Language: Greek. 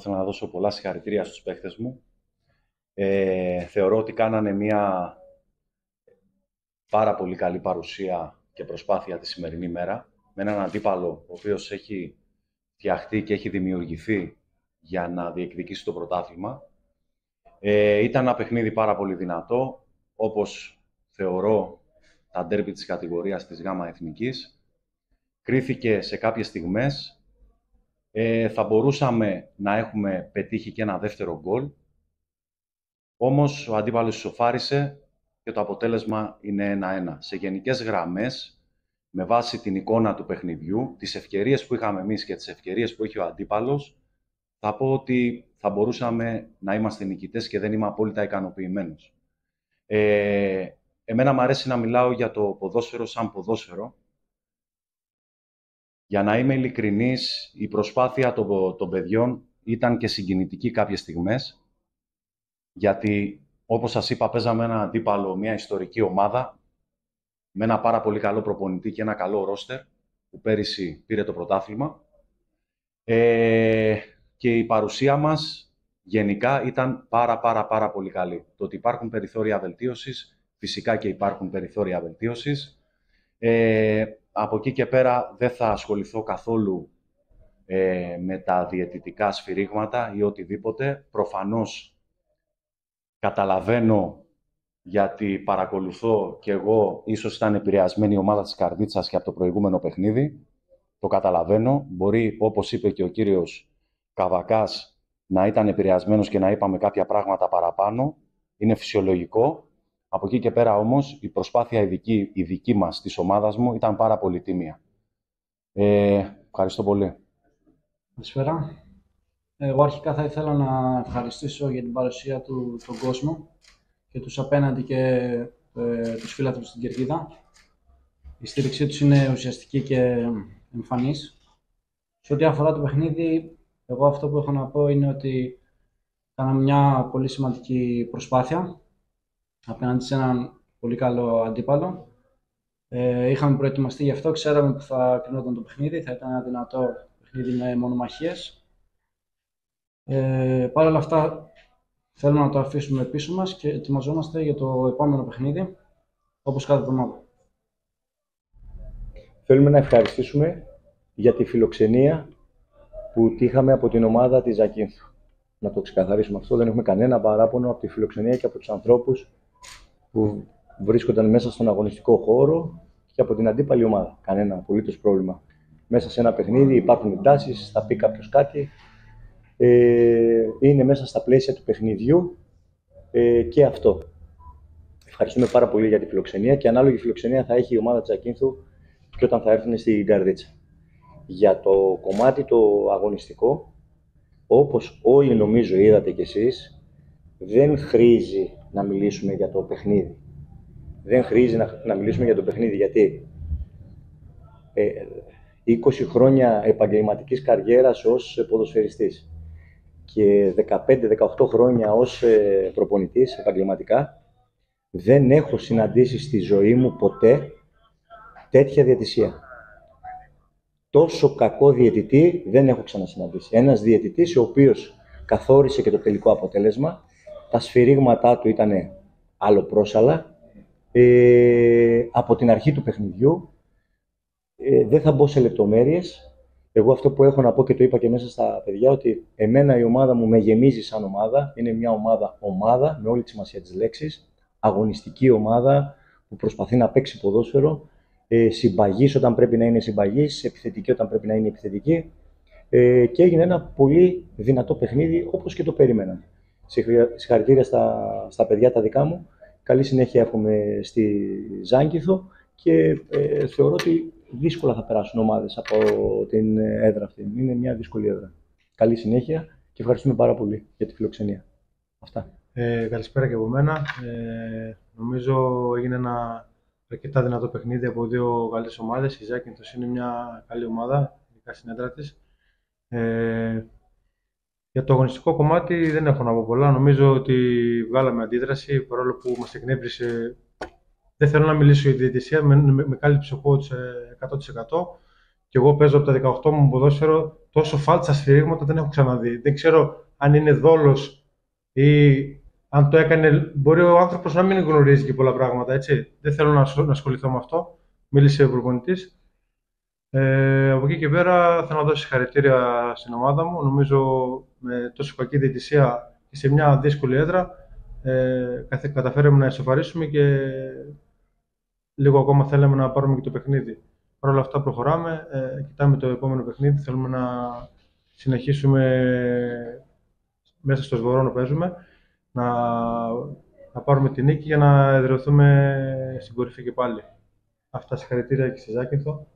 θέλω να δώσω πολλά συγχαρητήρια στους παίχτες μου. Θεωρώ ότι κάνανε μια πάρα πολύ καλή παρουσία και προσπάθεια τη σημερινή μέρα, με έναν αντίπαλο ο οποίος έχει φτιαχτεί και έχει δημιουργηθεί για να διεκδικήσει το πρωτάθλημα. Ήταν ένα παιχνίδι πάρα πολύ δυνατό, όπως θεωρώ τα ντέρμπι της κατηγορίας της ΓΑΜΑ Εθνικής. Κρίθηκε σε κάποιες στιγμές. Θα μπορούσαμε να έχουμε πετύχει και ένα δεύτερο γκολ. Όμως ο αντίπαλος ισοφάρισε και το αποτέλεσμα είναι 1-1. Σε γενικές γραμμές, με βάση την εικόνα του παιχνιδιού, τις ευκαιρίες που είχαμε εμείς και τις ευκαιρίες που είχε ο αντίπαλος, θα πω ότι θα μπορούσαμε να είμαστε νικητές και δεν είμαι απόλυτα ικανοποιημένος. Εμένα μου αρέσει να μιλάω για το ποδόσφαιρο σαν ποδόσφαιρο. Για να είμαι ειλικρινής, η προσπάθεια των παιδιών ήταν και συγκινητική κάποιες στιγμές, γιατί, όπως σας είπα, παίζαμε ένα αντίπαλο, μια ιστορική ομάδα, με ένα πάρα πολύ καλό προπονητή και ένα καλό ρόστερ, που πέρυσι πήρε το πρωτάθλημα. Και η παρουσία μας γενικά ήταν πάρα πολύ καλή. Το ότι υπάρχουν περιθώρια βελτίωσης, φυσικά και υπάρχουν περιθώρια βελτίωσης. Από εκεί και πέρα δεν θα ασχοληθώ καθόλου με τα διαιτητικά σφυρίγματα ή οτιδήποτε. Προφανώς καταλαβαίνω, γιατί παρακολουθώ και εγώ, ίσως ήταν επηρεασμένη η ομάδα της Καρδίτσας και από το προηγούμενο παιχνίδι. Το καταλαβαίνω. Μπορεί, όπως είπε και ο κύριος Καβακάς, να ήταν επηρεασμένος και να είπαμε κάποια πράγματα παραπάνω. Είναι φυσιολογικό. Από εκεί και πέρα όμως, η προσπάθεια η δική μας, της ομάδας μου, ήταν πάρα πολύ τίμια. Ευχαριστώ πολύ. Καλησπέρα. Εγώ αρχικά θα ήθελα να ευχαριστήσω για την παρουσία του τον κόσμο και τους απέναντι και τους φίλαθλους στην Κερκίδα. Η στήριξή τους είναι ουσιαστική και εμφανής. Σε ό,τι αφορά το παιχνίδι, εγώ αυτό που έχω να πω είναι ότι κάναμε μια πολύ σημαντική προσπάθεια απέναντι σε έναν πολύ καλό αντίπαλο. Είχαμε προετοιμαστεί γι' αυτό, ξέραμε που θα κρινόταν το παιχνίδι, θα ήταν ένα δυνατό παιχνίδι με μονομαχίες. Παρ' όλα αυτά, θέλουμε να το αφήσουμε πίσω μας και ετοιμαζόμαστε για το επόμενο παιχνίδι, όπως κάθε εβδομάδα. Θέλουμε να ευχαριστήσουμε για τη φιλοξενία που τύχαμε από την ομάδα της Ζακίνθου. Να το ξεκαθαρίσουμε αυτό, δεν έχουμε κανένα παράπονο από τη φιλοξενία και από τους ανθρώπους που βρίσκονταν μέσα στον αγωνιστικό χώρο και από την αντίπαλη ομάδα. Κανένα απολύτως πρόβλημα. Μέσα σε ένα παιχνίδι υπάρχουν εντάσεις, θα πει κάποιος κάτι. Είναι μέσα στα πλαίσια του παιχνιδιού και αυτό. Ευχαριστούμε πάρα πολύ για τη φιλοξενία και ανάλογη φιλοξενία θα έχει η ομάδα της Ζακίνθου και όταν θα έρθουν στην Καρδίτσα. Για το κομμάτι το αγωνιστικό, όπως όλοι νομίζω είδατε κι εσείς, δεν χρήζει να μιλήσουμε για το παιχνίδι. Δεν χρήζει να μιλήσουμε για το παιχνίδι, γιατί 20 χρόνια επαγγελματικής καριέρας ως ποδοσφαιριστής και 15-18 χρόνια ως προπονητής επαγγελματικά, δεν έχω συναντήσει στη ζωή μου ποτέ τέτοια διαιτησία. Τόσο κακό διαιτητή δεν έχω ξανασυναντήσει. Ένας διαιτητής ο οποίος καθόρισε και το τελικό αποτέλεσμα, τα σφυρίγματά του ήταν αλλοπρόσαλα. Από την αρχή του παιχνιδιού, δεν θα μπω σε λεπτομέρειες. Εγώ αυτό που έχω να πω και το είπα και μέσα στα παιδιά, ότι εμένα η ομάδα μου με γεμίζει σαν ομάδα. Είναι μια ομάδα με όλη τη σημασία της λέξης. Αγωνιστική ομάδα που προσπαθεί να παίξει ποδόσφαιρο. Συμπαγής όταν πρέπει να είναι συμπαγής, επιθετική όταν πρέπει να είναι επιθετική. Και έγινε ένα πολύ δυνατό παιχνίδι, όπως και το περίμεναν. Συγχαρητήρια στα παιδιά τα δικά μου. Καλή συνέχεια εύχομαι στη Ζάγκηθο και θεωρώ ότι δύσκολα θα περάσουν ομάδες από την έδρα αυτή. Είναι μια δύσκολη έδρα. Καλή συνέχεια και ευχαριστούμε πάρα πολύ για τη φιλοξενία. Αυτά. Καλησπέρα και από μένα. Νομίζω έγινε ένα αρκετά δυνατό παιχνίδι από δύο καλές ομάδες. Η Ζάκυνθος είναι μια καλή ομάδα, ειδικά στην έδρα της. Για το αγωνιστικό κομμάτι δεν έχω να πω πολλά. Νομίζω ότι βγάλαμε αντίδραση, παρόλο που μας εκνεύρισε. Δεν θέλω να μιλήσω για τη διαιτησία, με κάλυψε ο coach 100%. Και εγώ παίζω από τα 18 μου ποδόσφαιρο τόσο φάλτσα σφυρίγματα δεν έχω ξαναδεί. Δεν ξέρω αν είναι δόλος ή αν το έκανε. Μπορεί ο άνθρωπος να μην γνωρίζει και πολλά πράγματα, έτσι. Δεν θέλω να ασχοληθώ με αυτό. Μίλησε ο προπονητής. Από εκεί και πέρα θέλω να δώσω συγχαρητήρια στην ομάδα μου. Νομίζω με τόσο κακή διαιτησία και σε μια δύσκολη έδρα καταφέραμε να ισοφαρίσουμε και λίγο ακόμα θέλαμε να πάρουμε και το παιχνίδι. Παρ' όλα αυτά προχωράμε, κοιτάμε το επόμενο παιχνίδι, θέλουμε να συνεχίσουμε μέσα στο Σβορό να παίζουμε, να πάρουμε την νίκη για να εδραιωθούμε στην κορυφή και πάλι. Αυτά, συγχαρητήρια και στη Ζάκυνθο.